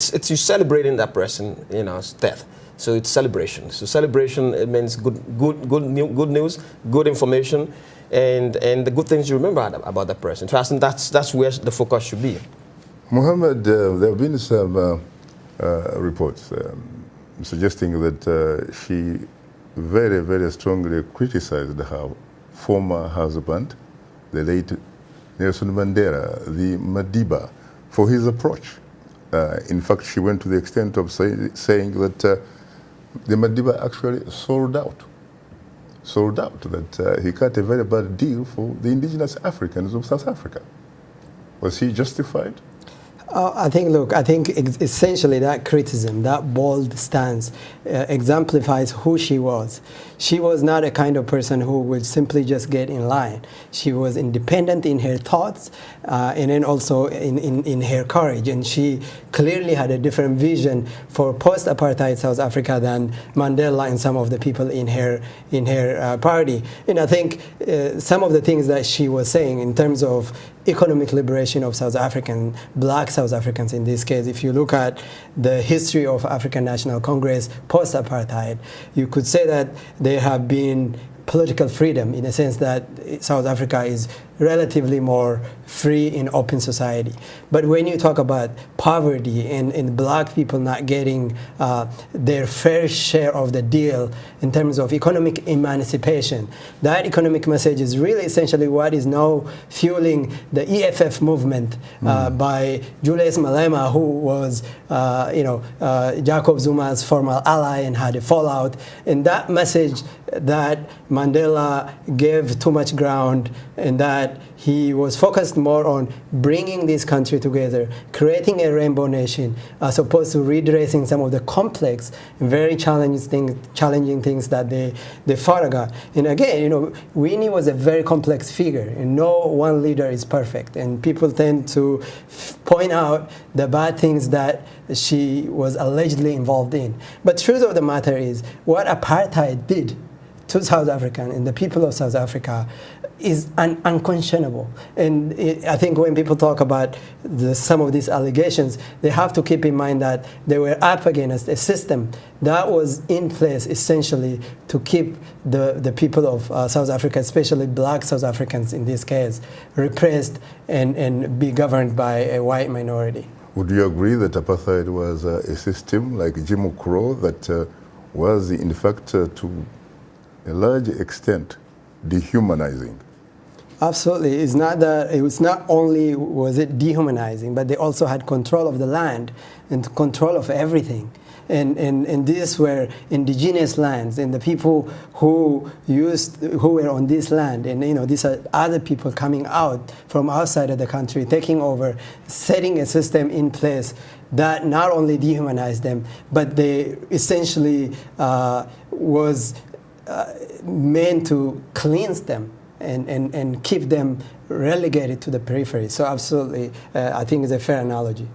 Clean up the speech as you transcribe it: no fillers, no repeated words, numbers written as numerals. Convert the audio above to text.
it's you celebrating that person, death. So it's celebration. So celebration, it means good news, good information, and the good things you remember about that person. So I think that's where the focus should be. Mohammed, there have been some reports suggesting that she very, very strongly criticized her former husband, the late Nelson Mandela, the Madiba, for his approach. In fact, she went to the extent of saying that the Madiba actually sold out, that he cut a very bad deal for the indigenous Africans of South Africa. Was he justified? I think essentially that criticism, that bold stance, exemplifies who she was. She was not a kind of person who would simply just get in line. She was independent in her thoughts and then also in her courage. And she clearly had a different vision for post-apartheid South Africa than Mandela and some of the people in her party. And I think some of the things that she was saying in terms of economic liberation of South African, black South Africans in this case, if you look at the history of African National Congress post-apartheid, you could say that there have been political freedom in a sense that South Africa is relatively more free in open society. But when you talk about poverty and black people not getting their fair share of the deal in terms of economic emancipation, that economic message is really essentially what is now fueling the EFF movement by Julius Malema, who was Jacob Zuma's former ally and had a fallout. And that message that Mandela gave too much ground and that he was focused more on bringing this country together, creating a rainbow nation, as opposed to redressing some of the complex and very challenging things that they fought about. And again, Winnie was a very complex figure, and no one leader is perfect. And people tend to point out the bad things that she was allegedly involved in. But truth of the matter is, what apartheid did to South Africa and the people of South Africa is unconscionable. And I think when people talk about some of these allegations, they have to keep in mind that they were up against a system that was in place essentially to keep the people of South Africa, especially black South Africans in this case, repressed and be governed by a white minority. Would you agree that apartheid was a system like Jim Crow that was in fact to a large extent dehumanizing? Absolutely. It's not that it was not only was it dehumanizing, but they also had control of the land and control of everything. And these were indigenous lands, and the people who were on this land, and these are other people coming out from outside of the country, taking over, setting a system in place that not only dehumanized them, but they essentially was meant to cleanse them and keep them relegated to the periphery. So absolutely, I think it's a fair analogy.